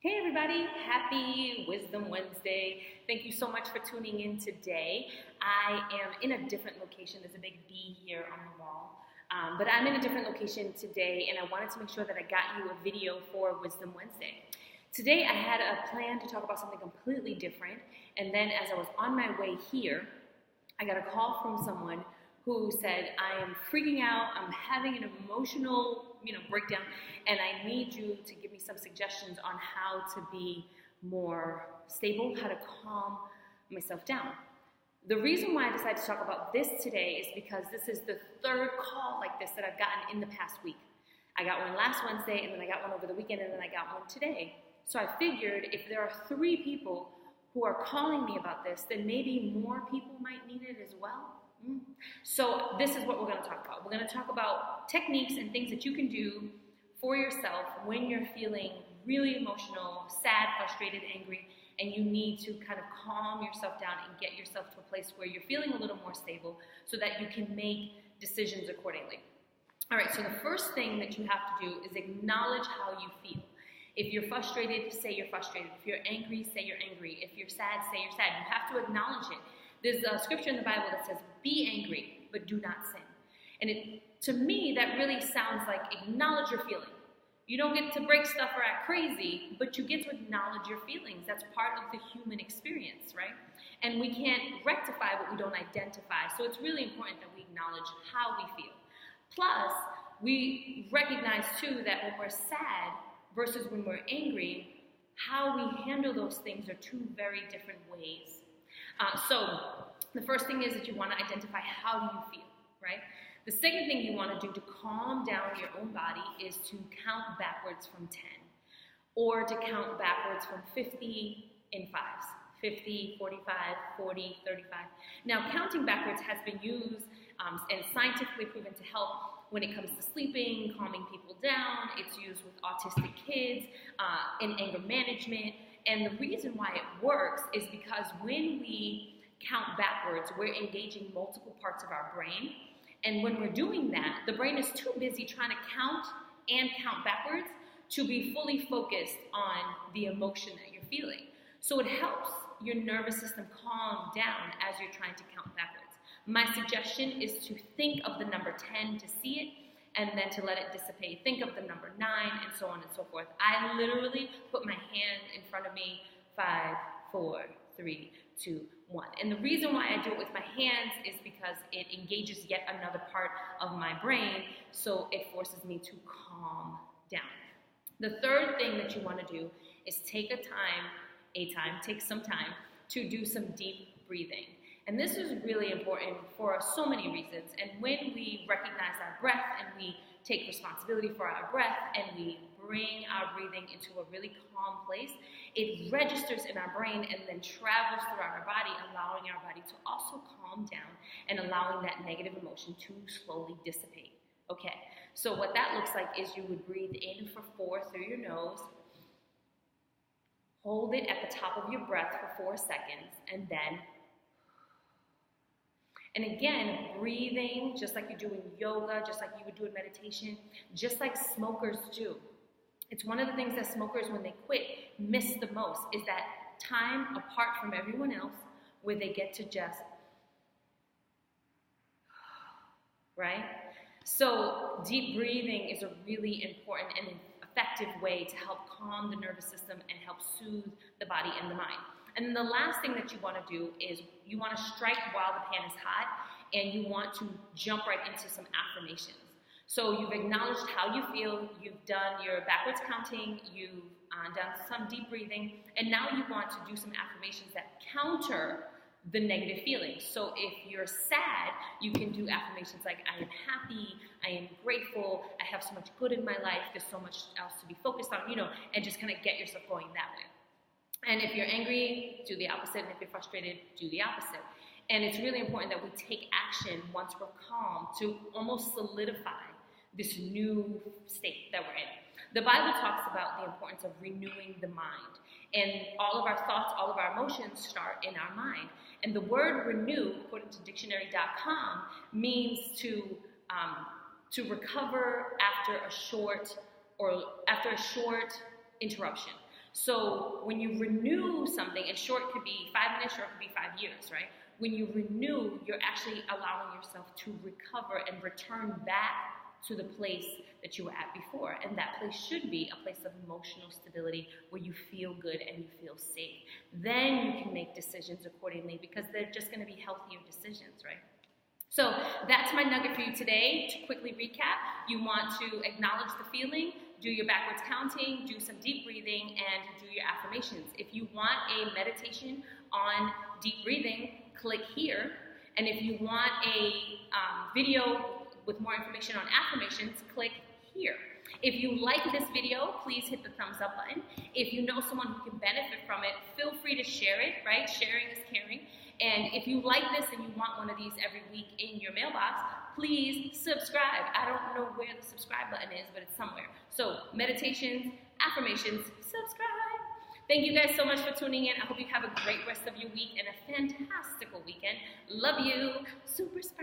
Hey everybody, happy Wisdom Wednesday. Thank you so much for tuning in today. I am in a different location. There's a big B here on the wall. But I'm in a different location today, and I wanted to make sure that I got you a video for Wisdom Wednesday. Today I had a plan to talk about something completely different, and then as I was on my way here, I got a call from someone who said, I am freaking out, I'm having an emotional breakdown, and I need you to give me some suggestions on how to be more stable, how to calm myself down. The reason why I decided to talk about this today is because this is the third call like this that I've gotten in the past week. I got one last Wednesday, and then I got one over the weekend, and then I got one today. So I figured if there are 3 people who are calling me about this, then maybe more people might need it as well. So this is what we're going to talk about. We're going to talk about techniques and things that you can do for yourself when you're feeling really emotional, sad, frustrated, angry, and you need to kind of calm yourself down and get yourself to a place where you're feeling a little more stable so that you can make decisions accordingly. All right, so the first thing that you have to do is acknowledge how you feel. If you're frustrated, say you're frustrated. If you're angry, say you're angry. If you're sad, say you're sad. You have to acknowledge it. There's a scripture in the Bible that says, be angry, but do not sin. And to me, that really sounds like acknowledge your feeling. You don't get to break stuff or act crazy, but you get to acknowledge your feelings. That's part of the human experience, right? And we can't rectify what we don't identify. So it's really important that we acknowledge how we feel. Plus, we recognize too that when we're sad versus when we're angry, how we handle those things are 2 very different ways. So the first thing is that you want to identify how do you feel, right? The second thing you want to do to calm down your own body is to count backwards from 10 or to count backwards from 50 in 5s. 50, 45, 40, 35. Now, counting backwards has been used and scientifically proven to help when it comes to sleeping, calming people down. It's used with autistic kids, in anger management. And the reason why it works is because when we count backwards, we're engaging multiple parts of our brain. And when we're doing that, the brain is too busy trying to count and count backwards to be fully focused on the emotion that you're feeling. So it helps your nervous system calm down as you're trying to count backwards. My suggestion is to think of the number 10 to see it, and then to let it dissipate. Think of the number 9, and so on and so forth. I literally put my hand in front of me, 5, 4, 3, 2, 1. And the reason why I do it with my hands is because it engages yet another part of my brain, so it forces me to calm down. The third thing that you want to do is take some time to do some deep breathing. And this is really important for so many reasons. And when we recognize our breath and we take responsibility for our breath and we bring our breathing into a really calm place, it registers in our brain and then travels throughout our body, allowing our body to also calm down and allowing that negative emotion to slowly dissipate. Okay, so what that looks like is you would breathe in for 4 through your nose, hold it at the top of your breath for 4 seconds, and then again, breathing, just like you do in yoga, just like you would do in meditation, just like smokers do. It's one of the things that smokers, when they quit, miss the most, is that time apart from everyone else where they get to just, right? So deep breathing is a really important and effective way to help calm the nervous system and help soothe the body and the mind. And then the last thing that you want to do is you want to strike while the pan is hot, and you want to jump right into some affirmations. So you've acknowledged how you feel, you've done your backwards counting, you've done some deep breathing, and now you want to do some affirmations that counter the negative feelings. So if you're sad, you can do affirmations like, I am happy, I am grateful, I have so much good in my life, there's so much else to be focused on, and just kind of get yourself going that way. And if you're angry, do the opposite. And if you're frustrated, do the opposite. And it's really important that we take action once we're calm to almost solidify this new state that we're in. The Bible talks about the importance of renewing the mind. And all of our thoughts, all of our emotions start in our mind. And the word renew, according to dictionary.com, means to recover after a short interruption. So when you renew something, and short could be 5 minutes, short could be 5 years, right? When you renew, you're actually allowing yourself to recover and return back to the place that you were at before. And that place should be a place of emotional stability where you feel good and you feel safe. Then you can make decisions accordingly because they're just going to be healthier decisions, right? So that's my nugget for you today. To quickly recap, you want to acknowledge the feeling, do your backwards counting, do some deep breathing, and do your affirmations. If you want a meditation on deep breathing, click here. And if you want a video with more information on affirmations, click here. If you like this video, please hit the thumbs up button. If you know someone who can benefit from it, feel free to share it, right? Sharing is caring. And if you like this and you want one of these every week in your mailbox, please subscribe. I don't know where the subscribe button is, but it's somewhere. So meditations, affirmations, subscribe. Thank you guys so much for tuning in. I hope you have a great rest of your week and a fantastical weekend. Love you. Super special.